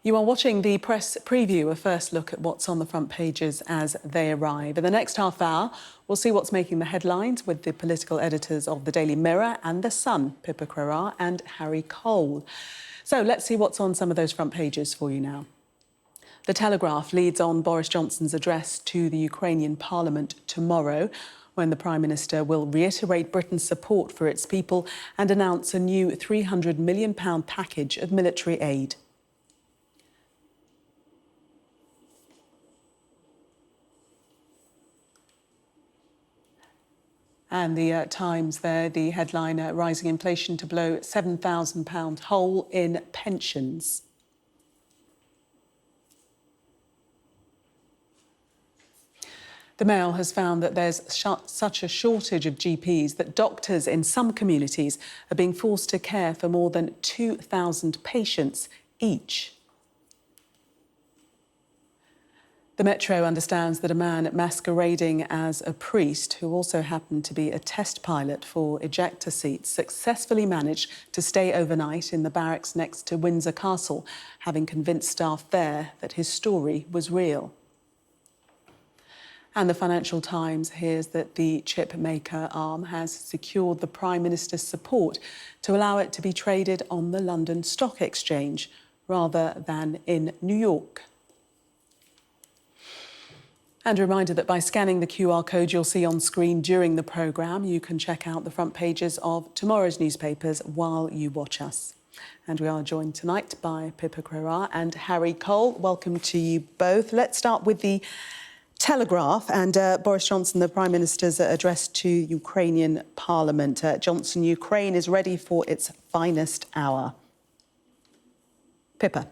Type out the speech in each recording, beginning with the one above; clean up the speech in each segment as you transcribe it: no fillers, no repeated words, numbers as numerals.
You are watching the press preview, a first look at what's on the front pages as they arrive. In the next half hour, we'll see what's making the headlines with the political editors of the Daily Mirror and The Sun, Pippa Crerar and Harry Cole. So let's see what's on some of those front pages for you now. The Telegraph leads on Boris Johnson's address to the Ukrainian Parliament tomorrow, when the Prime Minister will reiterate Britain's support for its people and announce a new £300 million package of military aid. And the Times there, the headline, rising inflation to blow £7,000 hole in pensions. The Mail has found that there's such a shortage of GPs that doctors in some communities are being forced to care for more than 2,000 patients each. The Metro understands that a man masquerading as a priest, who also happened to be a test pilot for ejector seats, successfully managed to stay overnight in the barracks next to Windsor Castle, having convinced staff there that his story was real. And the Financial Times hears that the chip maker arm has secured the Prime Minister's support to allow it to be traded on the London Stock Exchange rather than in New York. And a reminder that by scanning the QR code you'll see on screen during the programme, you can check out the front pages of tomorrow's newspapers while you watch us. And we are joined tonight by Pippa Crerar and Harry Cole. Welcome to you both. Let's start with the Telegraph and Boris Johnson, the Prime Minister's address to Ukrainian Parliament. Johnson, Ukraine is ready for its finest hour. Pippa.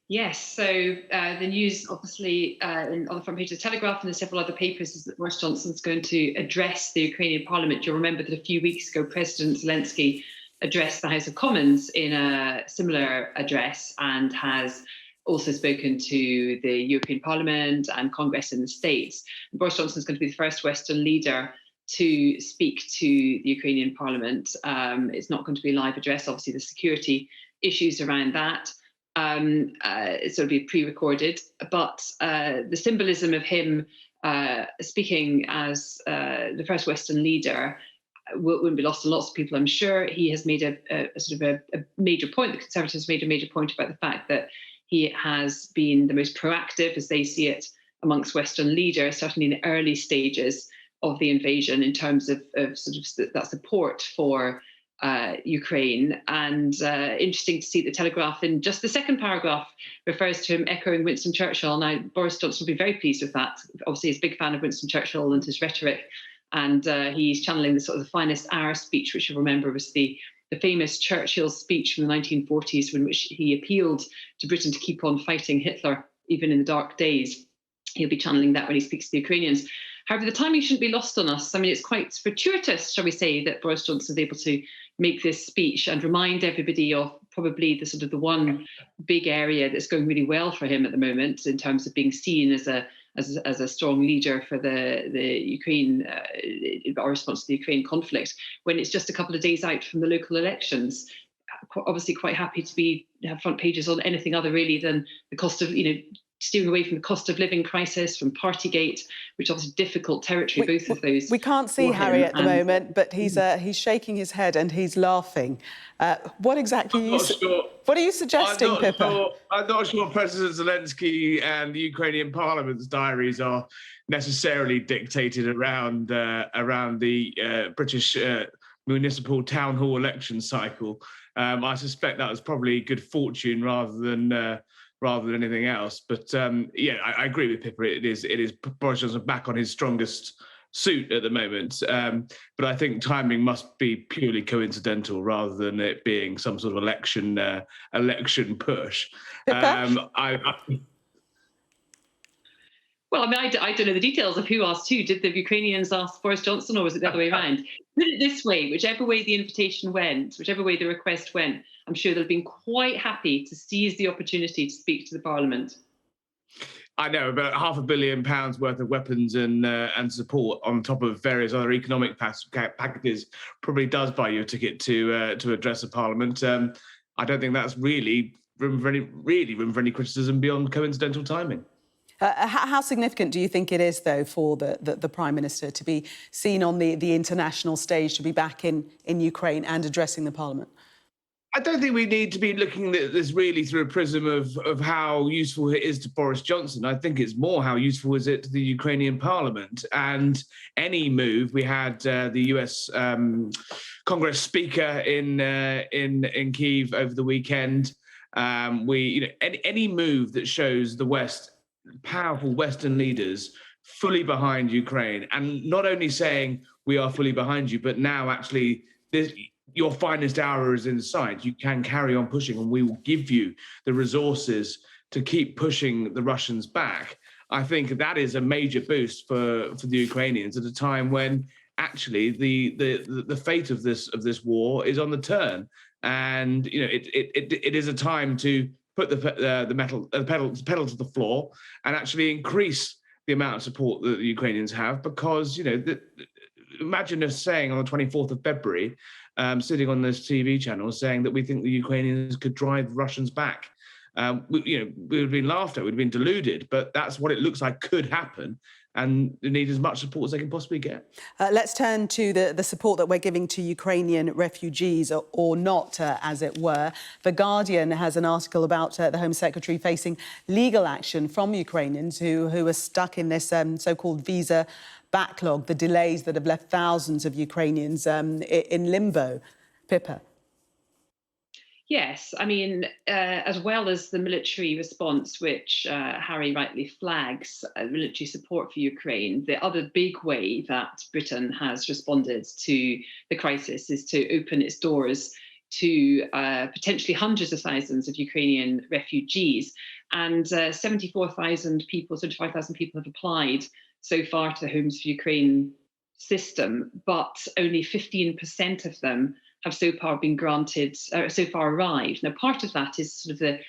Yes, so the news, obviously, on the front page of the Telegraph and in several other papers, is that Boris Johnson's going to address the Ukrainian Parliament. You'll remember that a few weeks ago, President Zelensky addressed the House of Commons in a similar address and has also spoken to the European Parliament and Congress in the States. And Boris Johnson is going to be the first Western leader to speak to the Ukrainian Parliament. It's not going to be a live address, obviously, the security issues around that. It's sort of be pre-recorded, but the symbolism of him speaking as the first Western leader wouldn't be lost on lots of people, I'm sure. He has made a sort of a major point. The Conservatives made a major point about the fact that he has been the most proactive, as they see it, amongst Western leaders, certainly in the early stages of the invasion, in terms of sort of that support for Ukraine. And interesting to see the Telegraph in just the second paragraph refers to him echoing Winston Churchill. Now, Boris Johnson will be very pleased with that. Obviously, he's a big fan of Winston Churchill and his rhetoric. And he's channeling the sort of the finest hour speech, which you'll remember was the famous Churchill speech from the 1940s, in which he appealed to Britain to keep on fighting Hitler, even in the dark days. He'll be channeling that when he speaks to the Ukrainians. However, the timing shouldn't be lost on us. I mean, it's quite fortuitous, shall we say, that Boris Johnson is able to make this speech and remind everybody of probably the sort of the one big area that's going really well for him at the moment in terms of being seen as a strong leader for the Ukraine, our response to the Ukraine conflict, when it's just a couple of days out from the local elections. Obviously quite happy to have front pages on anything other really than the cost of, steering away from the cost of living crisis, from Partygate, which obviously difficult territory, both of those. We can't see Harry at the moment, but he's shaking his head and he's laughing. What exactly what are you suggesting, Pippa? I'm not sure President Zelensky and the Ukrainian Parliament's diaries are necessarily dictated around the British municipal town hall election cycle. I suspect that was probably good fortune rather than anything else. But I agree with Pippa. It is Boris Johnson back on his strongest suit at the moment. But I think timing must be purely coincidental rather than it being some sort of election push. Well, I mean, I don't know the details of who asked who. Did the Ukrainians ask Boris Johnson, or was it the other way around? Put it this way, whichever way the invitation went, whichever way the request went, I'm sure they'll have been quite happy to seize the opportunity to speak to the Parliament. I know, about £500 million worth of weapons and support on top of various other economic packages probably does buy you a ticket to address the Parliament. I don't think that's really room for any criticism beyond coincidental timing. How significant do you think it is, though, for the Prime Minister to be seen on the international stage, to be back in Ukraine and addressing the Parliament? I don't think we need to be looking at this really through a prism of how useful it is to Boris Johnson. I think it's more how useful is it to the Ukrainian Parliament. And any move, we had the US Congress Speaker in Kyiv over the weekend. Any move that shows the West, powerful Western leaders, fully behind Ukraine, and not only saying we are fully behind you, but now actually your finest hour is in sight. You can carry on pushing, and we will give you the resources to keep pushing the Russians back. I think that is a major boost for the Ukrainians at a time when actually the fate of this war is on the turn, and it is a time to put the pedal to the floor and actually increase the amount of support that the Ukrainians have, because imagine us saying on the 24th of February, sitting on this TV channel saying that we think the Ukrainians could drive Russians back. We would have been laughed at, we'd have been deluded, but that's what it looks like could happen. And they need as much support as they can possibly get. Let's turn to the support that we're giving to Ukrainian refugees, or not, as it were. The Guardian has an article about the Home Secretary facing legal action from Ukrainians who are stuck in this so-called visa backlog, the delays that have left thousands of Ukrainians in limbo. Pippa. Yes, I mean, as well as the military response, which Harry rightly flags, military support for Ukraine, the other big way that Britain has responded to the crisis is to open its doors to potentially hundreds of thousands of Ukrainian refugees. And 75,000 people have applied so far to the Homes for Ukraine system, but only 15% of them have so far been granted, so far arrived. Now, part of that is sort of the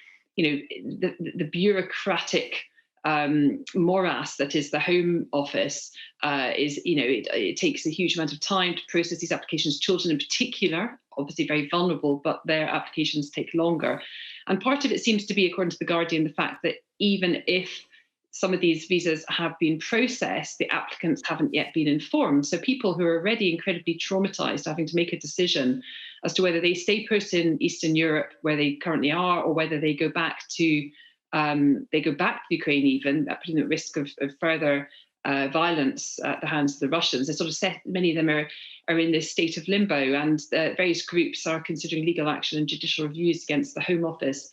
bureaucratic morass that is the Home Office. It takes a huge amount of time to process these applications. Children in particular, obviously very vulnerable, but their applications take longer. And part of it seems to be, according to The Guardian, the fact that even if some of these visas have been processed, the applicants haven't yet been informed. So people who are already incredibly traumatized, having to make a decision as to whether they stay put in Eastern Europe where they currently are, or whether they go back to Ukraine, even putting at risk of further violence at the hands of the Russians. They're sort of many of them are in this state of limbo, and various groups are considering legal action and judicial reviews against the Home Office.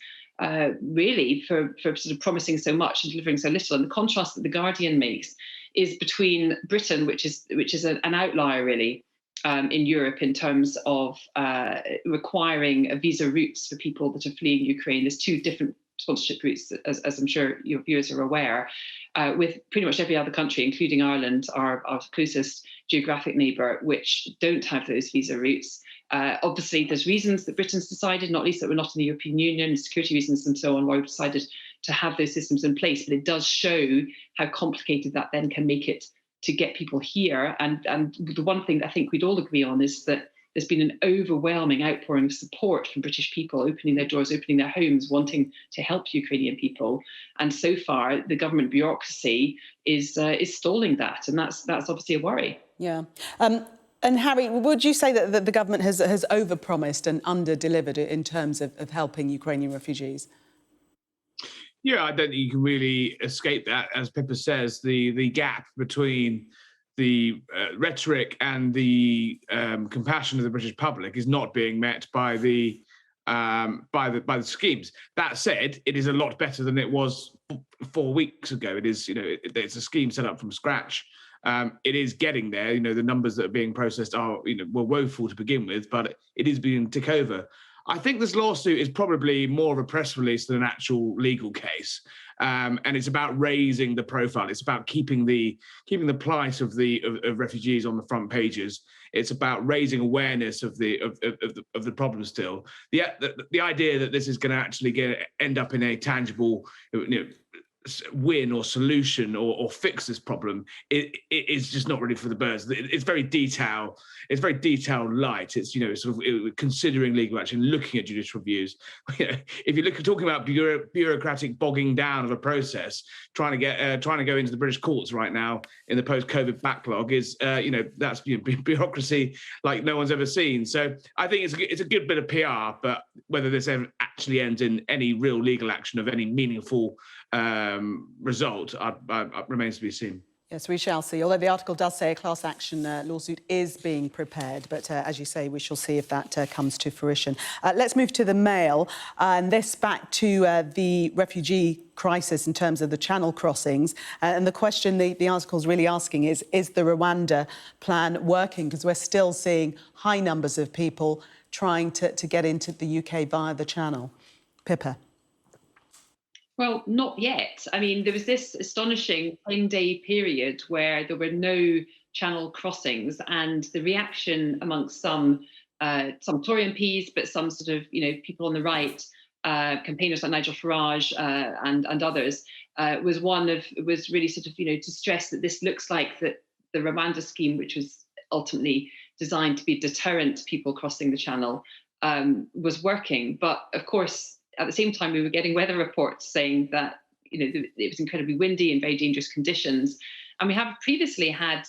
Really for sort of promising so much and delivering so little. And the contrast that The Guardian makes is between Britain, which is an outlier really in Europe in terms of requiring visa routes for people that are fleeing Ukraine. There's two different sponsorship routes, as I'm sure your viewers are aware, with pretty much every other country, including Ireland, our closest geographic neighbour, which don't have those visa routes. Obviously, there's reasons that Britain's decided, not least that we're not in the European Union, security reasons and so on, why we've decided to have those systems in place. But it does show how complicated that then can make it to get people here. And the one thing that I think we'd all agree on is that there's been an overwhelming outpouring of support from British people opening their doors, opening their homes, wanting to help Ukrainian people. And so far, the government bureaucracy is stalling that. And that's obviously a worry. Yeah. And Harry, would you say that the government has overpromised and under-delivered in terms of helping Ukrainian refugees? Yeah, I don't think you can really escape that. As Pippa says, the gap between the rhetoric and the compassion of the British public is not being met by the schemes. That said, it is a lot better than it was 4 weeks ago. It is, it's a scheme set up from scratch. It is getting there. The numbers that are being processed were woeful to begin with, but it is being tick over. I think this lawsuit is probably more of a press release than an actual legal case, and it's about raising the profile. It's about keeping the plight of refugees on the front pages. It's about raising awareness of the problem. Still, the idea that this is going to actually end up in a tangible, win or solution or fix this problem, it is just not really for the birds. It's very detail. It's very detail light. It's sort of considering legal action, looking at judicial reviews. If you look at talking about bureaucratic bogging down of a process, trying to go into the British courts right now in the post-COVID backlog is that's bureaucracy like no one's ever seen. So I think it's a good bit of PR, but whether this ever actually ends in any real legal action of any meaningful result remains to be seen. Yes, we shall see. Although the article does say a class action lawsuit is being prepared. But as you say, we shall see if that comes to fruition. Let's move to the Mail. And this back to the refugee crisis in terms of the channel crossings. And the question the article's really asking is the Rwanda plan working? Because we're still seeing high numbers of people trying to get into the UK via the channel. Pippa. Well, not yet. I mean, there was this astonishing 10-day period where there were no channel crossings, and the reaction amongst some Tory MPs, but some sort of people on the right, campaigners like Nigel Farage and others, was really sort of to stress that this looks like that the Rwanda scheme, which was ultimately designed to be deterrent to people crossing the channel, was working. But of course, at the same time, we were getting weather reports saying that it was incredibly windy and very dangerous conditions, and we have previously had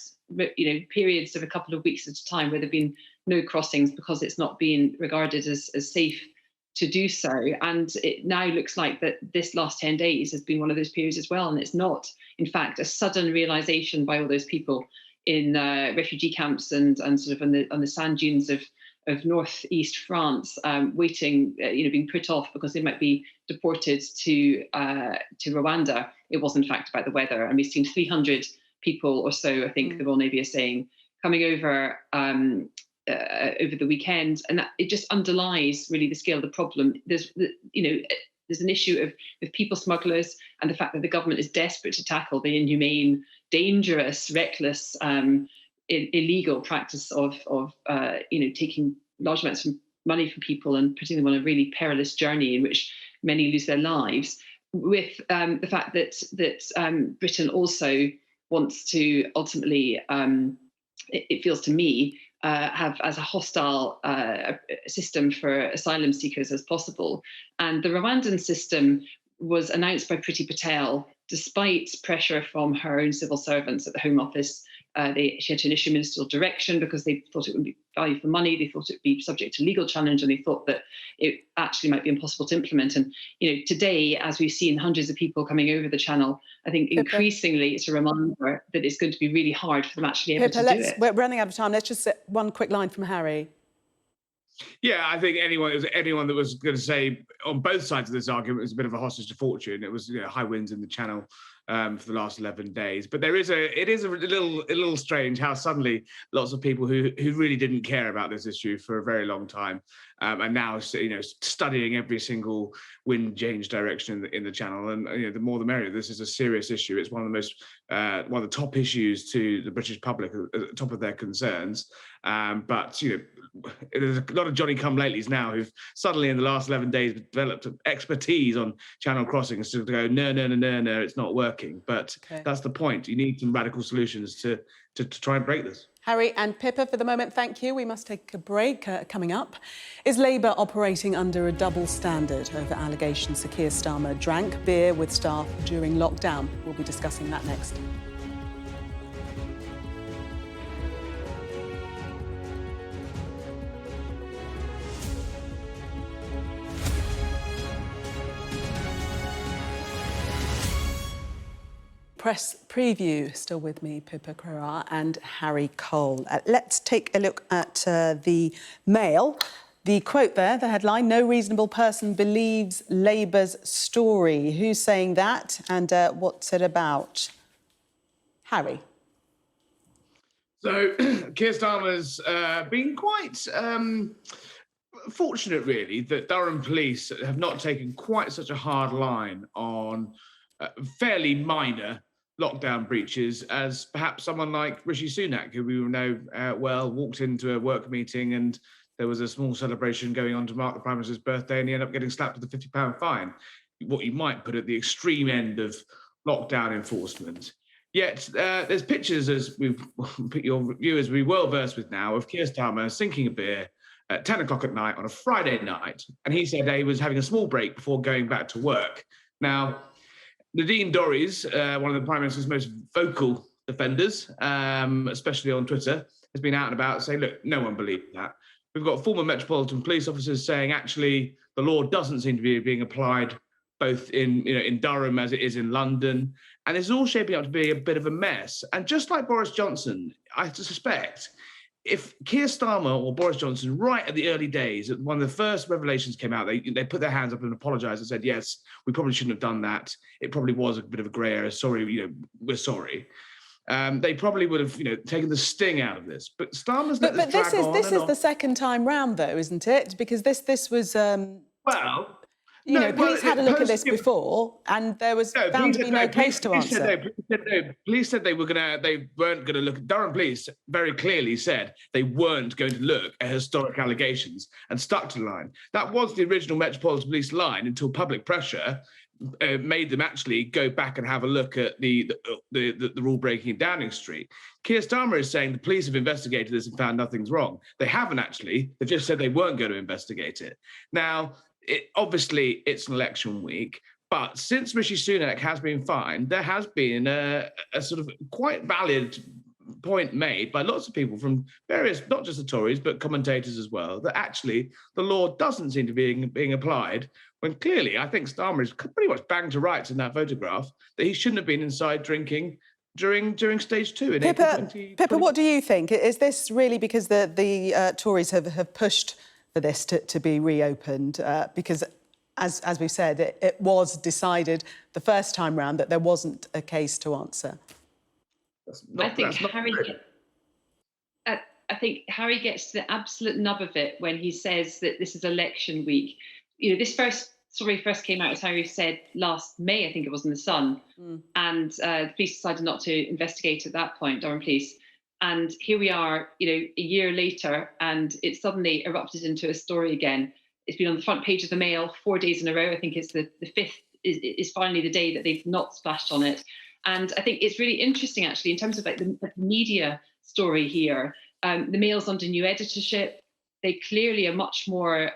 periods of a couple of weeks at a time where there've been no crossings because it's not been regarded as safe to do so. And it now looks like that this last 10 days has been one of those periods as well, and it's not, in fact, a sudden realization by all those people in refugee camps and sort of on the sand dunes of northeast France, waiting, being put off because they might be deported to Rwanda. It was in fact about the weather, and we've seen 300 people or so, I think the Royal Navy is saying, coming over over the weekend, and that it just underlies really the scale of the problem. There's an issue of people smugglers and the fact that the government is desperate to tackle the inhumane, dangerous, reckless, illegal practice of taking large amounts of money from people and putting them on a really perilous journey in which many lose their lives. With the fact that Britain also wants to ultimately, it feels to me, have as a hostile system for asylum seekers as possible. And the Rwandan system was announced by Priti Patel despite pressure from her own civil servants at the Home Office. She had to issue ministerial direction because they thought it would be value for money. They thought it would be subject to legal challenge, and they thought that it actually might be impossible to implement. And today, as we've seen hundreds of people coming over the channel, I think increasingly it's a reminder that it's going to be really hard for them actually ever to do it. We're running out of time. Let's just one quick line from Harry. Yeah, I think anyone that was going to say on both sides of this argument was a bit of a hostage to fortune. It was high winds in the channel for the last 11 days. But it is a little strange how suddenly lots of people who really didn't care about this issue for a very long time are now studying every single wind change direction in the channel. And the more the merrier. This is a serious issue. It's one of the top issues to the British public, at the top of their concerns. But there's a lot of Johnny-come-latelys now who've suddenly in the last 11 days developed expertise on channel crossings to go, no, it's not working. But that's the point. You need some radical solutions to try and break this. Harry and Pippa, for the moment, thank you. We must take a break. Coming up, is Labour operating under a double standard over allegations Sir Keir Starmer drank beer with staff during lockdown? We'll be discussing that next. Press preview. Still with me, Pippa Crerar and Harry Cole. Let's take a look at the Mail. The quote there, the headline, "No reasonable person believes Labour's story." Who's saying that, and what's it about? Harry. So Keir Starmer's been quite fortunate, really, that Durham police have not taken quite such a hard line on fairly minor lockdown breaches as perhaps someone like Rishi Sunak, who we know walked into a work meeting and there was a small celebration going on to mark the Prime Minister's birthday and he ended up getting slapped with a £50 fine. What you might put at the extreme end of lockdown enforcement. Yet there's pictures, as we've put your viewers be well versed with now, of Keir Starmer sinking a beer at 10 o'clock at night on a Friday night. And he said he was having a small break before going back to work. Now, Nadine Dorries, one of the Prime Minister's most vocal defenders, especially on Twitter, has been out and about saying, look, no one believed that. We've got former Metropolitan Police officers saying, actually, the law doesn't seem to be being applied both in Durham as it is in London. And it's all shaping up to be a bit of a mess. And just like Boris Johnson, I suspect, if Keir Starmer or Boris Johnson, right at the early days, one of the first revelations came out, they put their hands up and apologized and said, yes, we probably shouldn't have done that. It probably was a bit of a grey area. Sorry, we're sorry. They probably would have, taken the sting out of this. But Starmer's let this drag on. This is the second time round, though, isn't it? Because this was. Police had a look at this before, and there was found to be no case to answer. Police said they weren't going to look. Durham Police very clearly said they weren't going to look at historic allegations and stuck to the line. That was the original Metropolitan Police line until public pressure made them actually go back and have a look at the rule breaking in Downing Street. Keir Starmer is saying the police have investigated this and found nothing's wrong. They haven't actually. They've just said they weren't going to investigate it. Now, obviously, it's an election week, but since Rishi Sunak has been fined, there has been a sort of quite valid point made by lots of people from various, not just the Tories, but commentators as well, that actually the law doesn't seem to be being applied, when clearly I think Starmer is pretty much banged to rights in that photograph that he shouldn't have been inside drinking during stage 2 in April 2020. Pippa, what do you think? Is this really because the Tories have pushed for this to be reopened? Because, as we've said, it was decided the first time round that there wasn't a case to answer. I think Harry gets to the absolute nub of it when he says that this is election week. This first came out, as Harry said, last May, I think it was, in The Sun. And the police decided not to investigate at that point, Durham Police. And here we are, a year later, and it suddenly erupted into a story again. It's been on the front page of the Mail 4 days in a row. I think it's the fifth is finally the day that they've not splashed on it. And I think it's really interesting, actually, in terms of the media story here. The Mail's under new editorship. They clearly are much more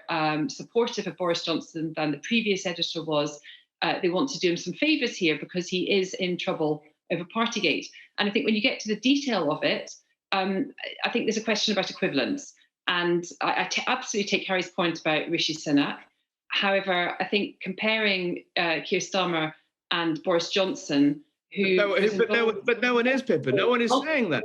supportive of Boris Johnson than the previous editor was. They want to do him some favours here because he is in trouble over Partygate. And I think when you get to the detail of it, I think there's a question about equivalence. And I absolutely take Harry's point about Rishi Sunak. However, I think comparing Keir Starmer and Boris Johnson, but no one is, Pippa. No one is saying that.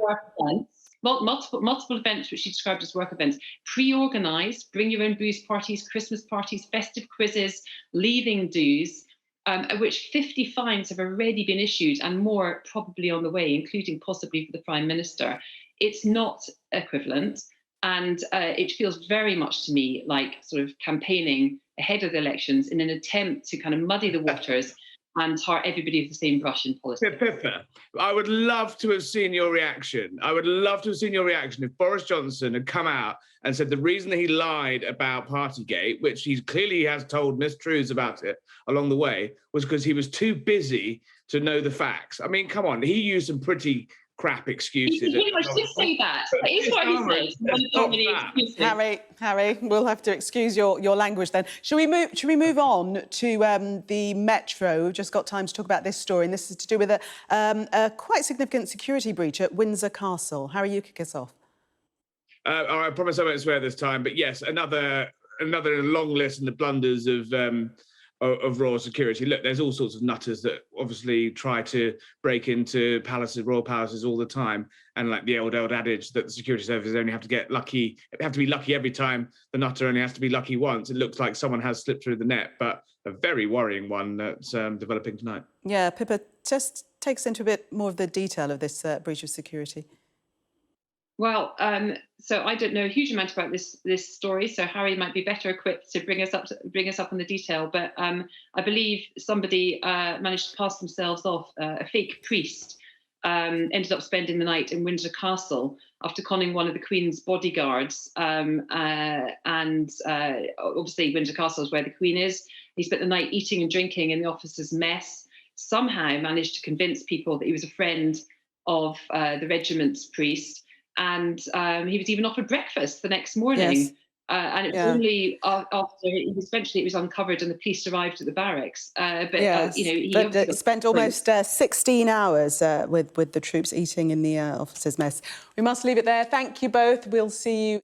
Multiple events which she described as work events, pre-organised, bring your own booze parties, Christmas parties, festive quizzes, leaving dues, at which 50 fines have already been issued and more probably on the way, including possibly for the Prime Minister. It's not equivalent. And it feels very much to me like sort of campaigning ahead of the elections in an attempt to kind of muddy the waters and tar everybody with the same brush in politics. Pippa, I would love to have seen your reaction. I would love to have seen your reaction if Boris Johnson had come out and said the reason that he lied about Partygate, which he clearly has told mistruths about it along the way, was because he was too busy to know the facts. I mean, come on, he used some pretty crap excuses. He pretty much did say that. That is what he said. Harry, we'll have to excuse your language then. Should we move on to the Metro? We've just got time to talk about this story, and this is to do with a quite significant security breach at Windsor Castle. Harry, you kick us off. I promise I won't swear this time, but yes, another long list in the blunders of royal security. Look, there's all sorts of nutters that obviously try to break into royal palaces all the time. And like the old adage that the security services only have to get lucky, have to be lucky every time. The nutter only has to be lucky once. It looks like someone has slipped through the net, but a very worrying one that's developing tonight. Yeah, Pippa, just take us into a bit more of the detail of this breach of security. Well, so I don't know a huge amount about this story, so Harry might be better equipped to bring us up on the detail. But I believe somebody managed to pass themselves off. A fake priest ended up spending the night in Windsor Castle after conning one of the Queen's bodyguards. And obviously Windsor Castle is where the Queen is. He spent the night eating and drinking in the officer's mess, somehow managed to convince people that he was a friend of the regiment's priest, and he was even offered breakfast the next morning. Yes. And it was only after eventually it was uncovered and the police arrived at the barracks. Yes, he but obviously got spent almost 16 hours with the troops eating in the officers' mess. We must leave it there. Thank you both. We'll see you.